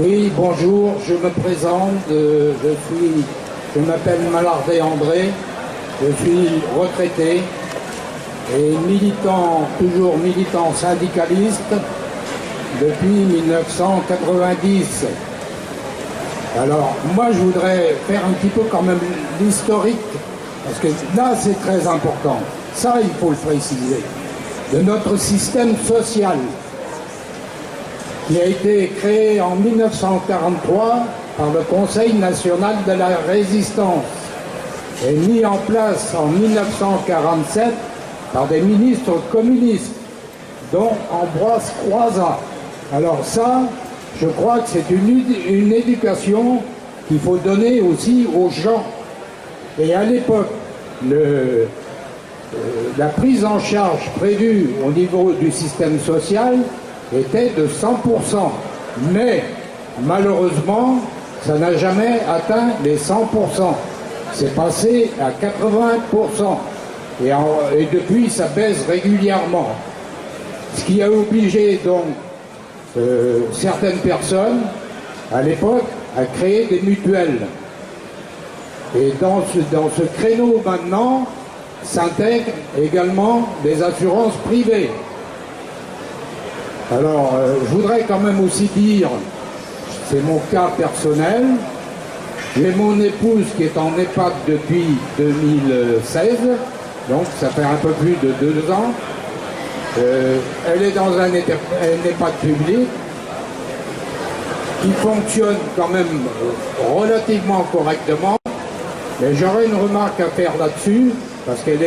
Oui, bonjour, je me présente, je m'appelle Malardé André, je suis retraité et toujours militant syndicaliste depuis 1990. Alors, moi je voudrais faire un petit peu quand même l'historique, parce que là c'est très important, ça il faut le préciser, de notre système social, qui a été créé en 1943 par le Conseil national de la résistance et mis en place en 1947 par des ministres communistes, dont Ambroise Croizat. Alors ça, je crois que c'est une éducation qu'il faut donner aussi aux gens. Et à l'époque, la prise en charge prévue au niveau du système social était de 100%. Mais malheureusement, ça n'a jamais atteint les 100%. C'est passé à 80%. Et depuis, ça baisse régulièrement. Ce qui a obligé donc certaines personnes, à l'époque, à créer des mutuelles. Et dans ce créneau maintenant, s'intègrent également des assurances privées. Alors, je voudrais quand même aussi dire, c'est mon cas personnel, j'ai mon épouse qui est en EHPAD depuis 2016, donc ça fait un peu plus de 2 ans. Elle est dans un EHPAD public qui fonctionne quand même relativement correctement, mais j'aurais une remarque à faire là-dessus, parce qu'elle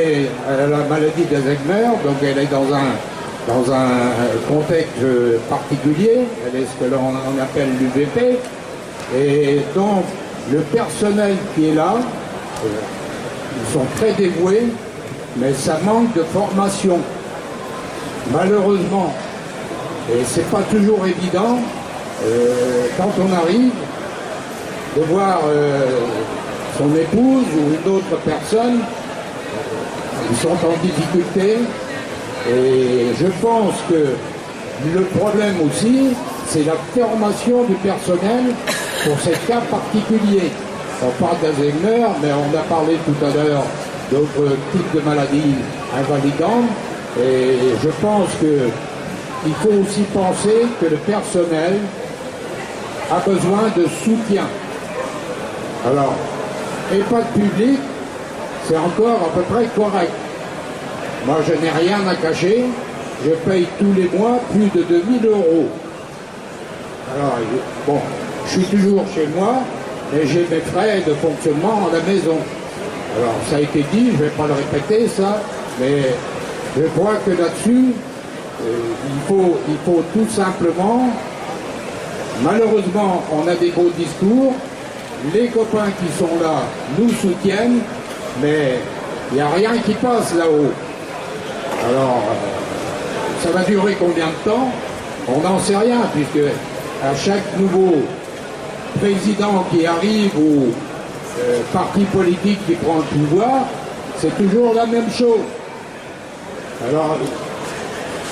a la maladie d'Alzheimer, donc elle est dans un contexte particulier, elle est ce que l'on appelle l'UVP, et donc le personnel qui est là, ils sont très dévoués, mais ça manque de formation, malheureusement. Et c'est pas toujours évident, quand on arrive, de voir son épouse ou une autre personne, ils sont en difficulté. Et je pense que le problème aussi, c'est la formation du personnel pour ces cas particuliers. On parle d'Alzheimer, mais on a parlé tout à l'heure d'autres types de maladies invalidantes. Et je pense qu'il faut aussi penser que le personnel a besoin de soutien. Alors, EHPAD public, c'est encore à peu près correct. Moi, je n'ai rien à cacher. Je paye tous les mois plus de 2000 €. Alors, bon, je suis toujours chez moi, mais j'ai mes frais de fonctionnement à la maison. Alors, ça a été dit, je ne vais pas le répéter, ça, mais je crois que là-dessus, il faut tout simplement, malheureusement, on a des beaux discours, les copains qui sont là nous soutiennent, mais il n'y a rien qui passe là-haut. Alors, ça va durer combien de temps? On n'en sait rien, puisque à chaque nouveau président qui arrive ou parti politique qui prend le pouvoir, c'est toujours la même chose. Alors,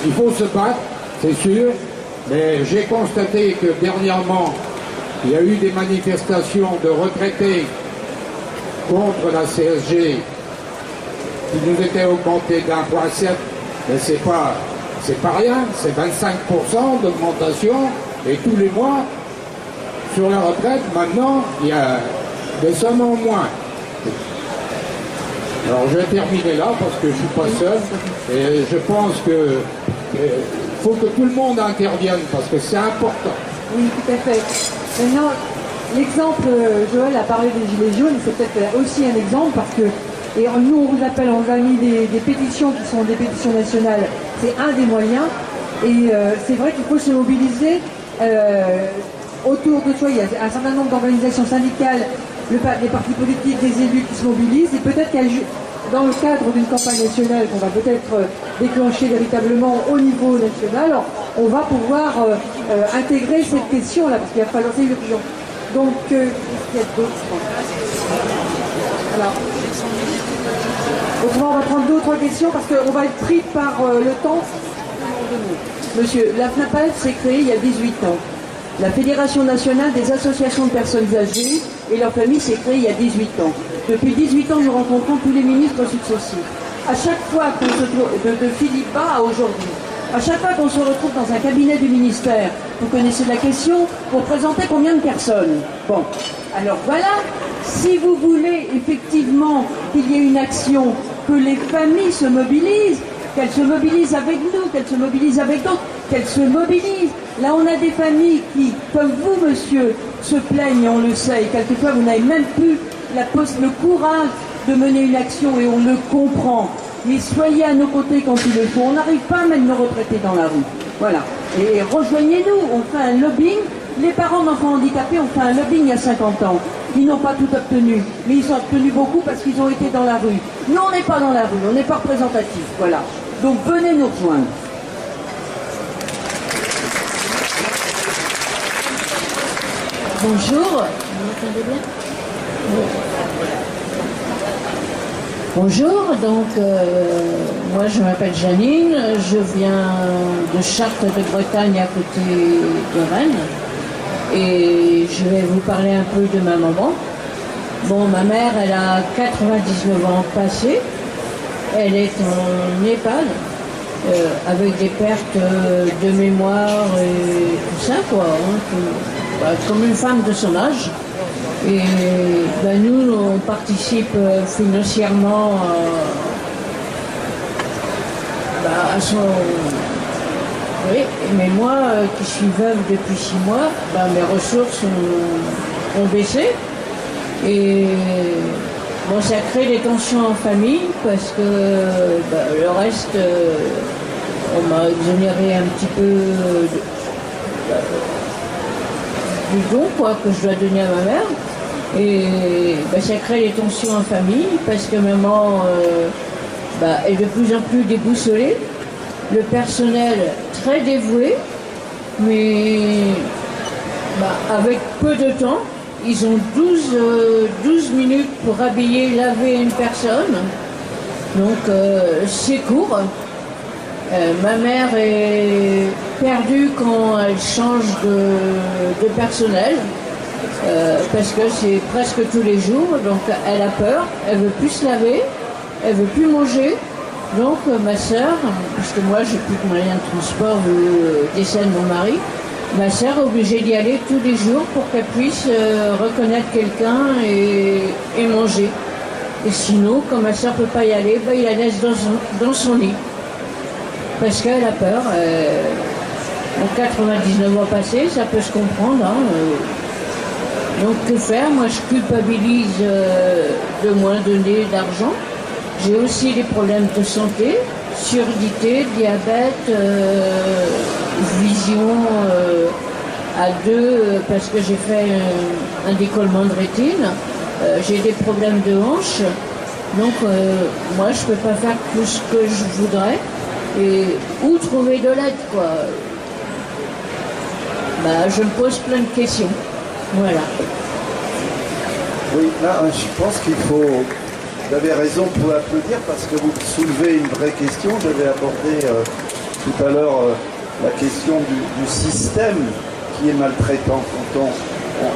il faut se battre, c'est sûr, mais j'ai constaté que dernièrement, il y a eu des manifestations de retraités contre la CSG qui nous était augmenté d'1,7, mais c'est pas rien, c'est 25% d'augmentation, et tous les mois, sur la retraite, maintenant, il y a des sommes en moins. Alors je vais terminer là, parce que je ne suis pas seul, et je pense que faut que tout le monde intervienne, parce que c'est important. Oui, tout à fait. Maintenant, l'exemple, Joël a parlé des Gilets jaunes, c'est peut-être aussi un exemple, parce que et nous, on vous appelle, on vous a mis des pétitions qui sont des pétitions nationales. C'est un des moyens. Et c'est vrai qu'il faut se mobiliser. Autour de soi, il y a un certain nombre d'organisations syndicales, des partis politiques, des élus qui se mobilisent. Et peut-être dans le cadre d'une campagne nationale qu'on va peut-être déclencher véritablement au niveau national, on va pouvoir intégrer cette question-là, parce qu'il va falloir, c'est urgent. Donc, il y a d'autres. Alors, autrement, on va prendre 2 ou 3 questions parce qu'on va être pris par le temps. Monsieur, la FNAPAD s'est créée il y a 18 ans. La Fédération nationale des associations de personnes âgées et leur famille s'est créée il y a 18 ans. Depuis 18 ans, nous rencontrons tous les ministres successifs. À chaque fois qu'on se trouve, de Philippe Bas à aujourd'hui, à chaque fois qu'on se retrouve dans un cabinet du ministère, vous connaissez la question, pour présenter combien de personnes? Bon, alors voilà, si vous voulez effectivement qu'il y ait une action, que les familles se mobilisent, qu'elles se mobilisent avec nous, qu'elles se mobilisent avec d'autres, qu'elles se mobilisent. Là, on a des familles qui, comme vous, monsieur, se plaignent, et on le sait, et quelquefois vous n'avez même plus le courage de mener une action, et on le comprend. Mais soyez à nos côtés quand il le faut. On n'arrive pas à mettre nos retraités dans la rue. Voilà. Et rejoignez-nous, on fait un lobbying. Les parents d'enfants handicapés ont fait un lobbying il y a 50 ans. Ils n'ont pas tout obtenu, mais ils ont obtenu beaucoup parce qu'ils ont été dans la rue. Nous, on n'est pas dans la rue, on n'est pas représentatif. Voilà. Donc venez nous rejoindre. Bonjour, vous m'entendez bien? Bonjour, donc moi je m'appelle Janine, je viens de Chartres de Bretagne à côté de Rennes et je vais vous parler un peu de ma maman. Bon, ma mère elle a 99 ans passés, elle est en EHPAD avec des pertes de mémoire et tout ça quoi, hein, comme une femme de son âge. Et ben, nous, on participe financièrement à son... Oui, mais moi, qui suis veuve depuis 6 mois, ben, mes ressources ont baissé. Et bon, ça crée des tensions en famille parce que ben, le reste, on m'a exonéré un petit peu du don quoi, que je dois donner à ma mère. Et bah, ça crée des tensions en famille parce que maman est de plus en plus déboussolée, le personnel très dévoué, mais avec peu de temps. Ils ont 12 minutes pour habiller, laver une personne, donc c'est court. Ma mère est perdue quand elle change de personnel. Parce que c'est presque tous les jours, donc elle a peur, elle veut plus se laver, elle veut plus manger. Donc ma sœur, puisque moi j'ai plus de moyens de transport vu le décès de mon mari, ma sœur est obligée d'y aller tous les jours pour qu'elle puisse reconnaître quelqu'un et manger. Et sinon, quand ma sœur peut pas y aller, il la laisse dans son lit. Parce qu'elle a peur. En 99 ans passés, ça peut se comprendre. Hein, Donc que faire? Moi je culpabilise de moins donner d'argent. J'ai aussi des problèmes de santé, surdité, diabète, vision à 2 parce que j'ai fait un décollement de rétine. J'ai des problèmes de hanche. Donc moi je peux pas faire tout ce que je voudrais. Et où trouver de l'aide quoi? Je me pose plein de questions. Voilà. Oui, là, je pense qu'il faut... Vous avez raison pour applaudir parce que vous soulevez une vraie question. J'avais abordé tout à l'heure la question du système qui est maltraitant. Quand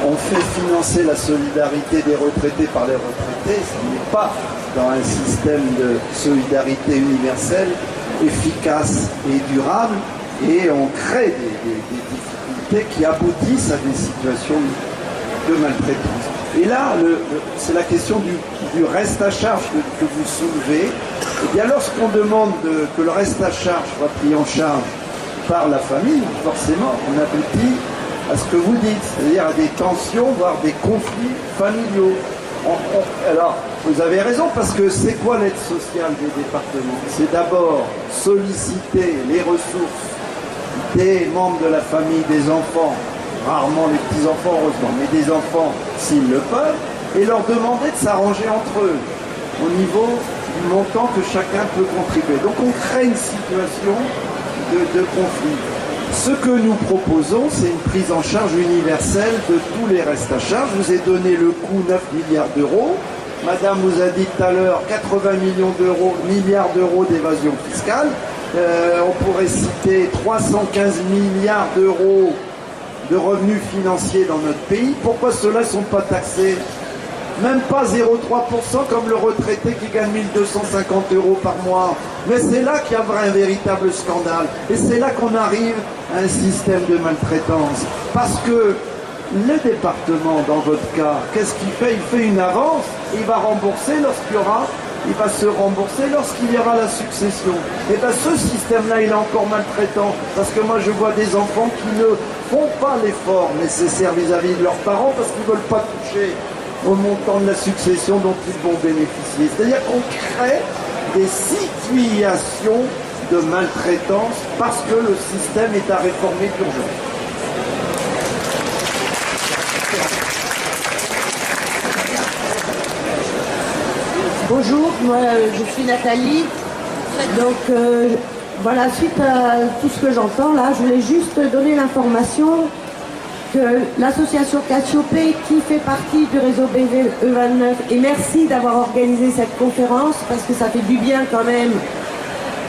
on fait financer la solidarité des retraités par les retraités, ce n'est pas dans un système de solidarité universelle, efficace et durable, et on crée des difficultés qui aboutissent à des situations de maltraitance. Et là, c'est la question du reste à charge que vous soulevez. Et bien, lorsqu'on demande que le reste à charge soit pris en charge par la famille, forcément, on aboutit à ce que vous dites, c'est-à-dire à des tensions, voire des conflits familiaux. Alors, vous avez raison, parce que c'est quoi l'aide sociale des départements? C'est d'abord solliciter les ressources des membres de la famille, des enfants, rarement les petits-enfants heureusement, mais des enfants s'ils le peuvent, et leur demander de s'arranger entre eux au niveau du montant que chacun peut contribuer. Donc on crée une situation de conflit. Ce que nous proposons, c'est une prise en charge universelle de tous les restes à charge. Je vous ai donné le coût 9 milliards d'euros. Madame vous a dit tout à l'heure 80 millions d'euros, milliards d'euros d'évasion fiscale. On pourrait citer 315 milliards d'euros de revenus financiers dans notre pays. Pourquoi ceux-là ne sont pas taxés? Même pas 0,3% comme le retraité qui gagne 1250 € par mois. Mais c'est là qu'il y a un véritable scandale. Et c'est là qu'on arrive à un système de maltraitance. Parce que le département, dans votre cas, qu'est-ce qu'il fait? Il fait une avance, il va rembourser lorsqu'il y aura, il va se rembourser lorsqu'il y aura la succession. Et bien ce système-là, il est encore maltraitant. Parce que moi, je vois des enfants qui ne font pas l'effort nécessaire vis-à-vis de leurs parents parce qu'ils ne veulent pas toucher au montant de la succession dont ils vont bénéficier. C'est-à-dire qu'on crée des situations de maltraitance parce que le système est à réformer d'urgence. Bonjour, moi je suis Nathalie. Donc voilà, suite à tout ce que j'entends là, je voulais juste donner l'information que l'association Cassiopée, qui fait partie du réseau BVE29, et merci d'avoir organisé cette conférence parce que ça fait du bien quand même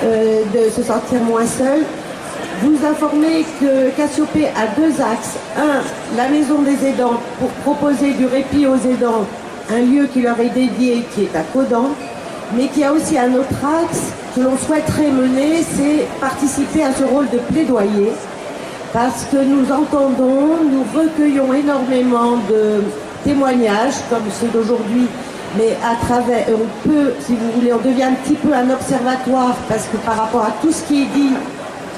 de se sentir moins seul. Vous informez que Cassiopée a deux axes. Un, la maison des aidants pour proposer du répit aux aidants, un lieu qui leur est dédié qui est à Caudan, mais qui a aussi un autre axe que l'on souhaiterait mener, c'est participer à ce rôle de plaidoyer. Parce que nous entendons, nous recueillons énormément de témoignages, comme ceux d'aujourd'hui, mais à travers, on peut, si vous voulez, on devient un petit peu un observatoire, parce que par rapport à tout ce qui est dit,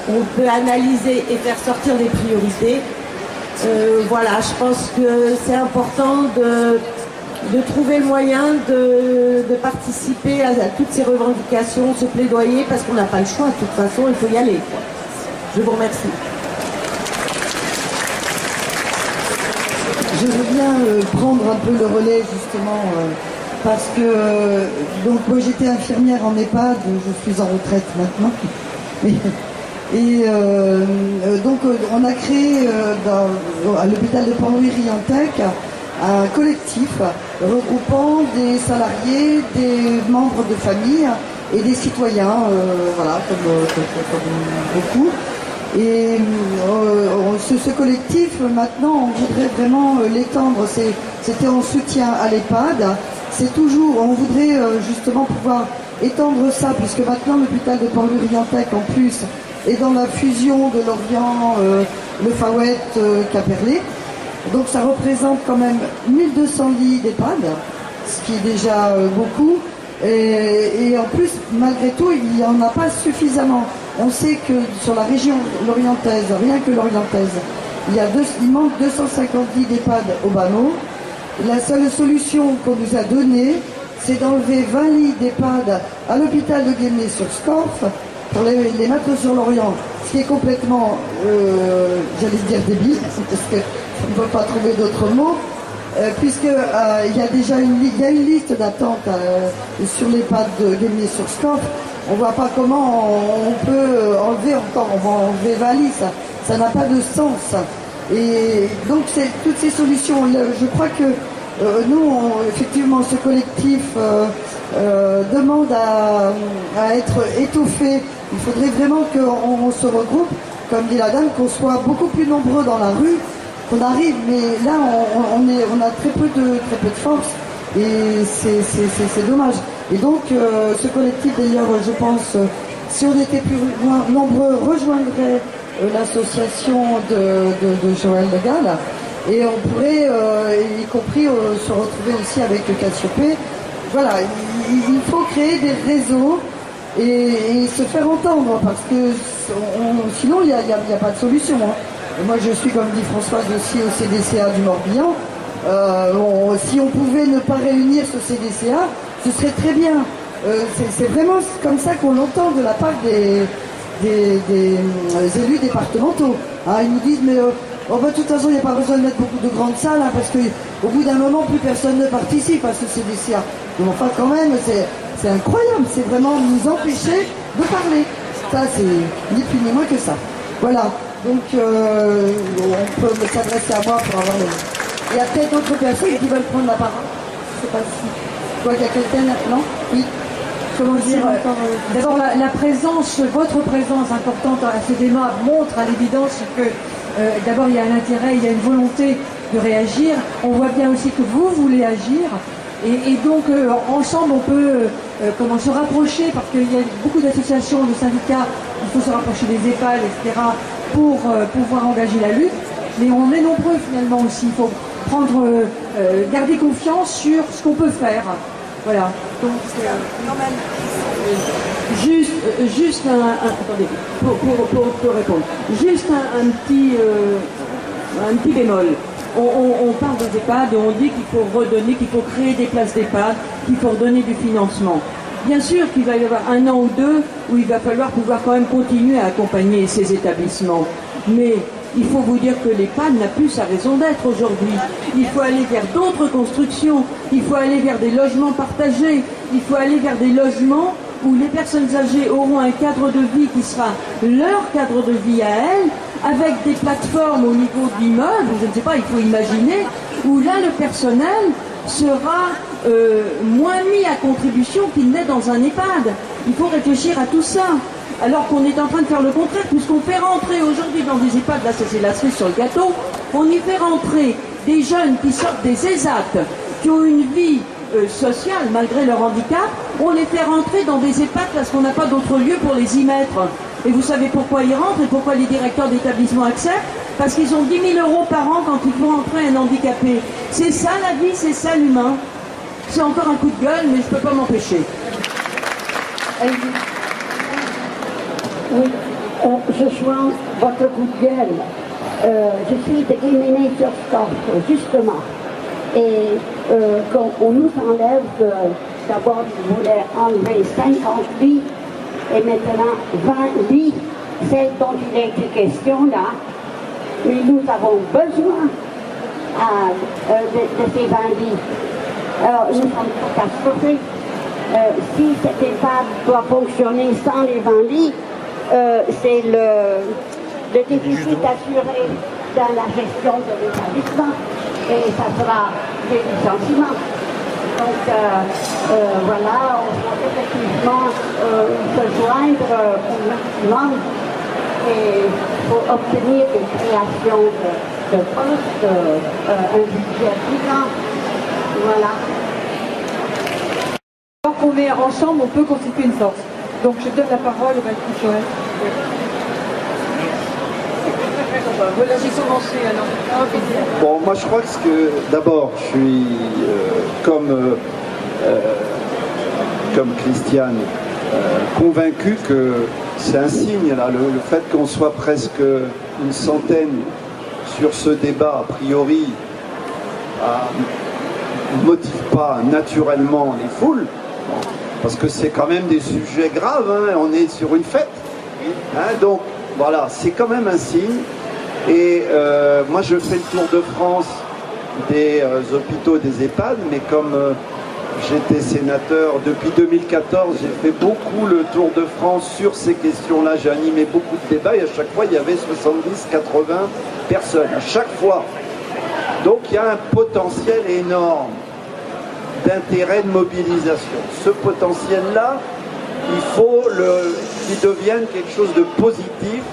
on peut analyser et faire sortir des priorités. Voilà, je pense que c'est important de trouver le moyen de participer à toutes ces revendications, ce plaidoyer, parce qu'on n'a pas le choix, de toute façon, il faut y aller. Je vous remercie. Je veux bien prendre un peu le relais justement parce que donc moi j'étais infirmière en EHPAD, je suis en retraite maintenant. Et donc on a créé à l'hôpital de Port-Louis-Riantec un collectif regroupant des salariés, des membres de famille et des citoyens, voilà, comme beaucoup. Et ce collectif, maintenant, on voudrait vraiment l'étendre. C'était en soutien à l'EHPAD. C'est toujours, on voudrait justement pouvoir étendre ça, puisque maintenant l'hôpital de Port-Louis-Riantec, en plus, est dans la fusion de Lorient, le Fawet, Quimperlé. Donc ça représente quand même 1200 lits d'EHPAD, ce qui est déjà beaucoup. Et en plus, malgré tout, il n'y en a pas suffisamment. On sait que sur la région lorientaise, rien que lorientaise, il manque 250 lits d'EHPAD au Bano. La seule solution qu'on nous a donnée, c'est d'enlever 20 lits d'EHPAD à l'hôpital de Guémené-sur-Scorff pour les mettre sur l'Orient. Ce qui est complètement, j'allais dire débile, parce qu'on ne peut pas trouver d'autres mots. Puisque il y a déjà une liste d'attente sur l'EHPAD de Guémené-sur-Scorff. On ne voit pas comment on peut enlever encore, on va enlever 20 lits, ça n'a pas de sens. Et donc toutes ces solutions, je crois que nous, effectivement, ce collectif demande à être étoffé. Il faudrait vraiment qu'on se regroupe, comme dit la dame, qu'on soit beaucoup plus nombreux dans la rue, qu'on arrive, mais là on a très peu de force et c'est dommage. Et donc ce collectif d'ailleurs, je pense, si on était plus nombreux, rejoindrait l'association de Joël Le Gall et on pourrait y compris se retrouver aussi avec le Cassiopée. Voilà, il faut créer des réseaux et se faire entendre parce que sinon il n'y a pas de solution. Hein. Moi, je suis, comme dit Françoise, aussi au CDCA du Morbihan. Si on pouvait ne pas réunir ce CDCA, ce serait très bien. C'est vraiment comme ça qu'on l'entend de la part des élus départementaux. Hein, ils nous disent, mais de toute façon, il n'y a pas besoin de mettre beaucoup de grandes salles, hein, parce qu'au bout d'un moment, plus personne ne participe à ce CDCA. Mais enfin, quand même, c'est incroyable. C'est vraiment nous empêcher de parler. Ça, c'est ni plus ni moins que ça. Voilà. Donc, on peut s'adresser à moi pour avoir le... Il y a peut-être d'autres personnes qui veulent prendre la parole. Je ne sais pas si... Je vois qu'il y a quelqu'un... Non? Oui. comment dire, d'abord la présence, votre présence importante à ce débat montre à l'évidence que d'abord il y a un intérêt, il y a une volonté de réagir. On voit bien aussi que vous voulez agir. Et donc, ensemble, on peut se rapprocher, parce qu'il y a beaucoup d'associations, de syndicats, il faut se rapprocher des EHPAD, etc., pour pouvoir engager la lutte. Mais on est nombreux, finalement, aussi. Il faut garder confiance sur ce qu'on peut faire. Voilà. Donc, juste attendez, pour répondre, juste un petit bémol. On parle des EHPAD et on dit qu'il faut redonner, qu'il faut créer des places d'EHPAD, qu'il faut redonner du financement. Bien sûr qu'il va y avoir 1 an ou 2 où il va falloir pouvoir quand même continuer à accompagner ces établissements. Mais il faut vous dire que l'EHPAD n'a plus sa raison d'être aujourd'hui. Il faut aller vers d'autres constructions, il faut aller vers des logements partagés, il faut aller vers des logements où les personnes âgées auront un cadre de vie qui sera leur cadre de vie à elles, avec des plateformes au niveau de l'immeuble, je ne sais pas, il faut imaginer, où là le personnel sera moins mis à contribution qu'il n'est dans un EHPAD. Il faut réfléchir à tout ça. Alors qu'on est en train de faire le contraire, puisqu'on fait rentrer aujourd'hui dans des EHPAD, là c'est la cerise sur le gâteau, on y fait rentrer des jeunes qui sortent des ESAT, qui ont une vie sociale malgré leur handicap, on les fait rentrer dans des EHPAD parce qu'on n'a pas d'autre lieu pour les y mettre. Et vous savez pourquoi ils rentrent et pourquoi les directeurs d'établissement acceptent? Parce qu'ils ont 10 000 € par an quand ils font entrer un handicapé. C'est ça la vie, c'est ça l'humain. C'est encore un coup de gueule, mais je ne peux pas m'empêcher. Oui, je joins votre coup de gueule. Je suis de Guéméné-sur-Scorff, justement. Et quand on nous enlève, d'abord ils voulaient enlever 50 lits, et maintenant 20 lits, c'est dont il a été question là. Mais nous avons besoin de ces 20 lits. Alors nous sommes catastrophés. Si cet EHPAD doit fonctionner sans les 20 lits, c'est le déficit assuré dans la gestion de l'établissement et ça sera des licenciements. Donc voilà, on va effectivement se joindre au maximum et pour obtenir une création de postes, un budget plus grand. Voilà. Alors qu'on est ensemble, on peut constituer une force. Donc je donne la parole au maître Joël. Voilà, j'ai commencé alors. Bon, moi je crois que d'abord, je suis comme Christiane, convaincu que c'est un signe là, le fait qu'on soit presque une centaine sur ce débat, a priori, ne motive pas naturellement les foules, parce que c'est quand même des sujets graves, hein, on est sur une fête, hein, donc voilà, c'est quand même un signe. Et moi je fais le tour de France des hôpitaux, des EHPAD, mais comme j'étais sénateur depuis 2014, j'ai fait beaucoup le tour de France sur ces questions-là, j'ai animé beaucoup de débats et à chaque fois il y avait 70-80 personnes, à chaque fois. Donc il y a un potentiel énorme d'intérêt, de mobilisation. Ce potentiel-là, il faut qu'il devienne quelque chose de positif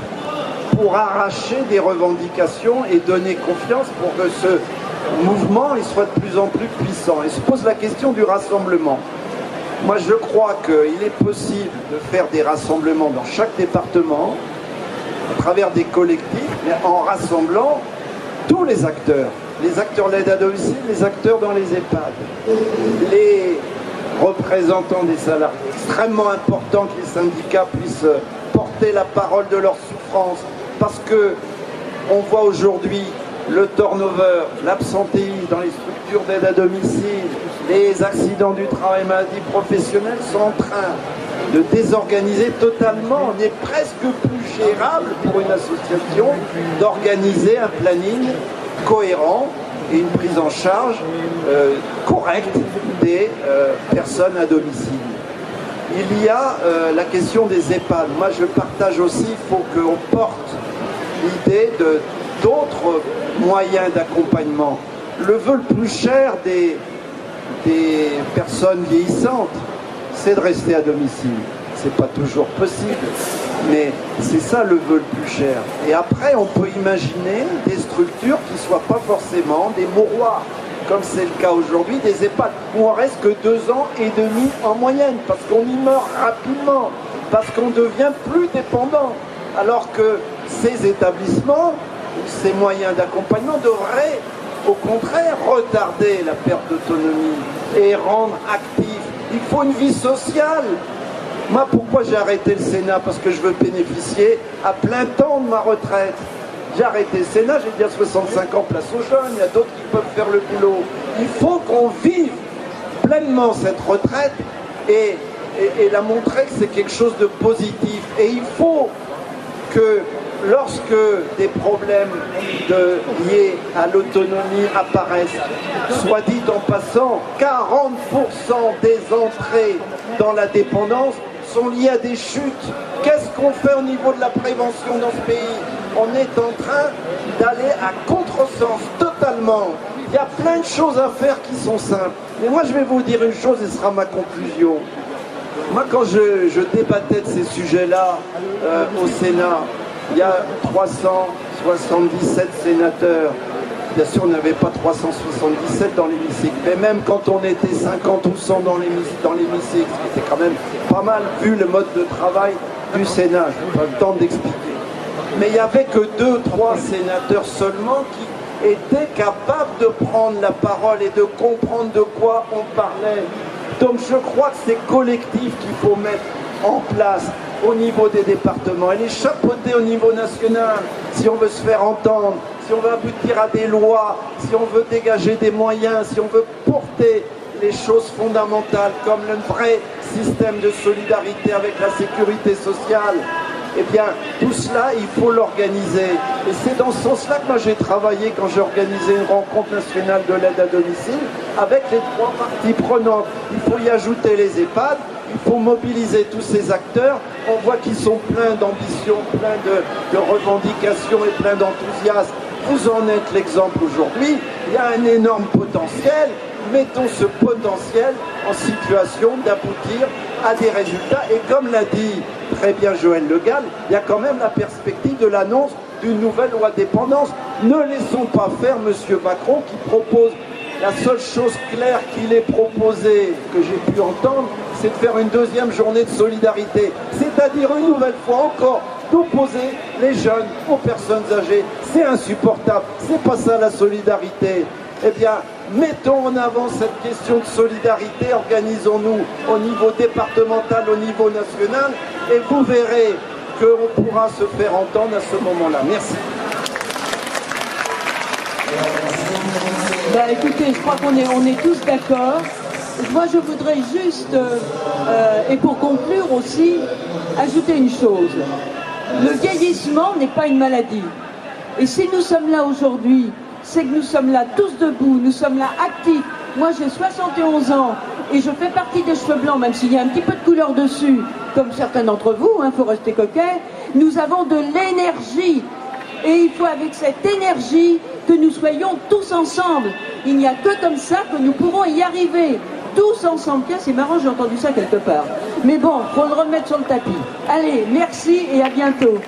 pour arracher des revendications et donner confiance pour que ce mouvement il soit de plus en plus puissant. Et se pose la question du rassemblement. Moi je crois qu'il est possible de faire des rassemblements dans chaque département, à travers des collectifs, mais en rassemblant tous les acteurs de l'aide à domicile, les acteurs dans les EHPAD, les représentants des salariés. Extrêmement important que les syndicats puissent porter la parole de leur souffrance, parce que on voit aujourd'hui le turnover, l'absentéisme dans les structures d'aide à domicile, les accidents du travail, maladies professionnelles sont en train de désorganiser totalement. On est presque plus gérable pour une association d'organiser un planning cohérent et une prise en charge correcte des personnes à domicile. Il y a la question des EHPAD. Moi je partage aussi, il faut qu'on porte l'idée d'autres moyens d'accompagnement. Le vœu le plus cher des personnes vieillissantes, c'est de rester à domicile. C'est pas toujours possible, mais c'est ça le vœu le plus cher. Et après, on peut imaginer des structures qui ne soient pas forcément des mouroirs, comme c'est le cas aujourd'hui, des EHPAD, où on reste que 2 ans et demi en moyenne, parce qu'on y meurt rapidement, parce qu'on devient plus dépendant, alors que ces établissements, ces moyens d'accompagnement devraient au contraire retarder la perte d'autonomie et rendre actif. Il faut une vie sociale. Moi, pourquoi j'ai arrêté le Sénat? Parce que je veux bénéficier à plein temps de ma retraite. J'ai arrêté le Sénat, j'ai dit à 65 ans, place aux jeunes, il y a d'autres qui peuvent faire le boulot. Il faut qu'on vive pleinement cette retraite et la montrer que c'est quelque chose de positif. Et il faut que lorsque des problèmes liés à l'autonomie apparaissent, soit dit en passant, 40% des entrées dans la dépendance sont liées à des chutes. Qu'est-ce qu'on fait au niveau de la prévention dans ce pays? On est en train d'aller à contresens totalement. Il y a plein de choses à faire qui sont simples. Mais moi, je vais vous dire une chose et ce sera ma conclusion. Moi, quand je débattais de ces sujets-là au Sénat, il y a 377 sénateurs. Bien sûr, on n'avait pas 377 dans l'hémicycle, mais même quand on était 50 ou 100 dans l'hémicycle, ce qui était quand même pas mal vu le mode de travail du Sénat, je n'ai pas le temps d'expliquer. Mais il n'y avait que 2-3 sénateurs seulement qui étaient capables de prendre la parole et de comprendre de quoi on parlait. Donc je crois que c'est collectif qu'il faut mettre en place au niveau des départements et les chapeauter au niveau national si on veut se faire entendre, si on veut aboutir à des lois, si on veut dégager des moyens, si on veut porter les choses fondamentales comme le vrai système de solidarité avec la sécurité sociale. Eh bien, tout cela, il faut l'organiser. Et c'est dans ce sens-là que moi j'ai travaillé quand j'ai organisé une rencontre nationale de l'aide à domicile avec les 3 parties prenantes. Il faut y ajouter les EHPAD, il faut mobiliser tous ces acteurs. On voit qu'ils sont pleins d'ambition, pleins de revendications et pleins d'enthousiasme. Vous en êtes l'exemple aujourd'hui. Il y a un énorme potentiel. Mettons ce potentiel en situation d'aboutir à des résultats. Et comme l'a dit très bien Joël Le Gall, il y a quand même la perspective de l'annonce d'une nouvelle loi dépendance. Ne laissons pas faire M. Macron qui propose, la seule chose claire qu'il ait proposée, que j'ai pu entendre, c'est de faire une 2e journée de solidarité. C'est-à-dire une nouvelle fois encore d'opposer les jeunes aux personnes âgées. C'est insupportable. C'est pas ça la solidarité. Eh bien, mettons en avant cette question de solidarité, organisons-nous au niveau départemental, au niveau national, et vous verrez qu'on pourra se faire entendre à ce moment-là. Merci. Ben, écoutez, je crois qu'on est tous d'accord. Moi, je voudrais juste, et pour conclure aussi, ajouter une chose. Le vieillissement n'est pas une maladie. Et si nous sommes là aujourd'hui, c'est que nous sommes là tous debout, nous sommes là actifs. Moi j'ai 71 ans et je fais partie des cheveux blancs, même s'il y a un petit peu de couleur dessus, comme certains d'entre vous, il faut rester coquet. Nous avons de l'énergie et il faut avec cette énergie que nous soyons tous ensemble. Il n'y a que comme ça que nous pourrons y arriver. Tous ensemble. Tiens, c'est marrant, j'ai entendu ça quelque part. Mais bon, il faut le remettre sur le tapis. Allez, merci et à bientôt.